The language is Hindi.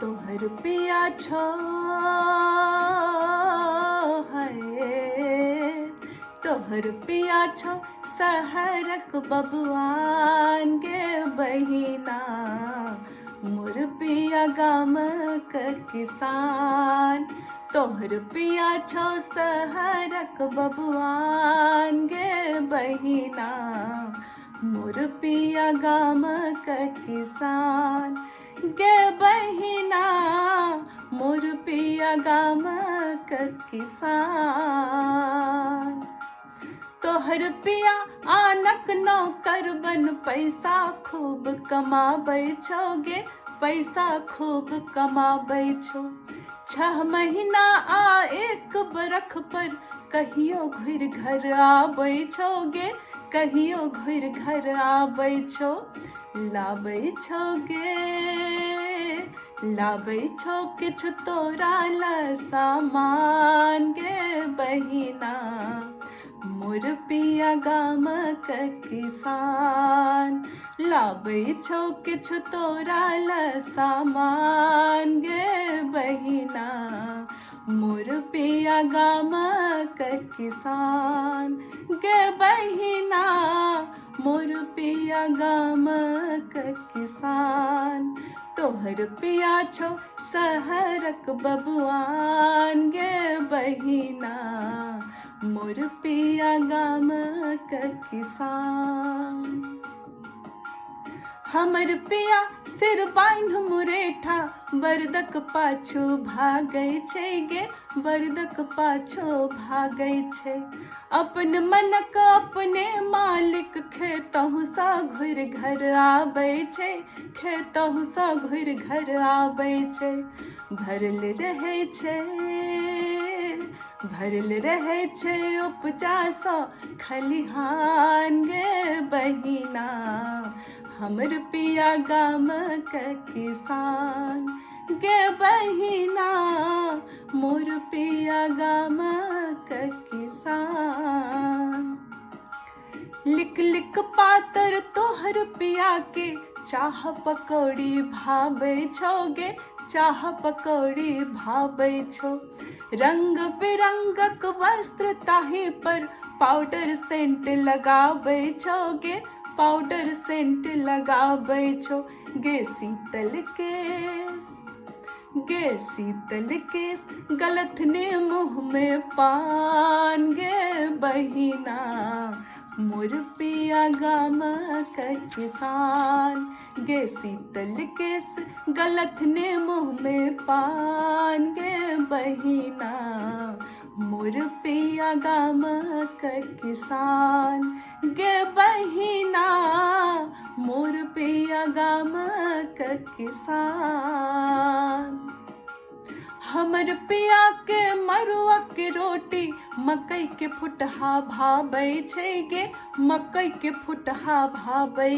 तोहर पिया छो है, तोहर पिया छो सहरक बबुआन गे बहिना, मोर पिया गामक किसान। तोहर पिया छो सहरक बबुआन गे बहिना, मोर पिया गामक किसान। गे बहिना मोर पिया गामक किसान। तोहर पिया आनक नौकर बन पैसा खूब कमाबै छो गे, पैसा खूब कमाबै छो। 6 महीना आ 1 बरख पर कहियो घुर घर आबै छो गे, कहियो घुर घर आबै छो। लाबै छो गे, लाबै छो किछु तोरा ल सामान गे बहिना, मोर पिया गामक किसान। लाबै छो किछु तोरा ल सामान गे बहिना, मोर पिया गामक किसान। गे बहिना मोर पिया गामक किसान। तोहर पिया छो सहरक बबुआन गे बहिना, मोर पिया गामक किसान। हमर पिया सिर बान्ह मुरेठा बरदक पाछू भागै छै गे, बरदक पाछू भागै छै। अपन मनक अपने मालिक खेतहु सा घुर घर आबै छै, खेतहु सा घुर घर आबै छै। भरल रहै छै, भरल रहै छै उपजा सँ खलिहान गे बहिना, हमर पिया गामक किसान। गे बहिना मोर पिया गामक किसान। लिक लिक पातर तोहर पिया के चाह पकौड़ी भाबै छो गे, चाह पकौड़ी भाबै छो। रंग बिरंगक वस्त्र ताहि पर पाउडर सेंट लगाबै छो गे, पाउडर सेंट लगाबै छो। गे शीतल केस, गे शीतल केस गलत ने मुँह में पान गे बहिना, मोर पिया गामक किसान। गे शीतल केस गलत ने मुँह में पान गे बहिना, मोर पिया गामक किसान। गे बहिना मोर पिया गामक किसान। हमर पिया के मरुआ के रोटी मकई के फुटहा भाबै छै गे, मकई के फुटहा भाबै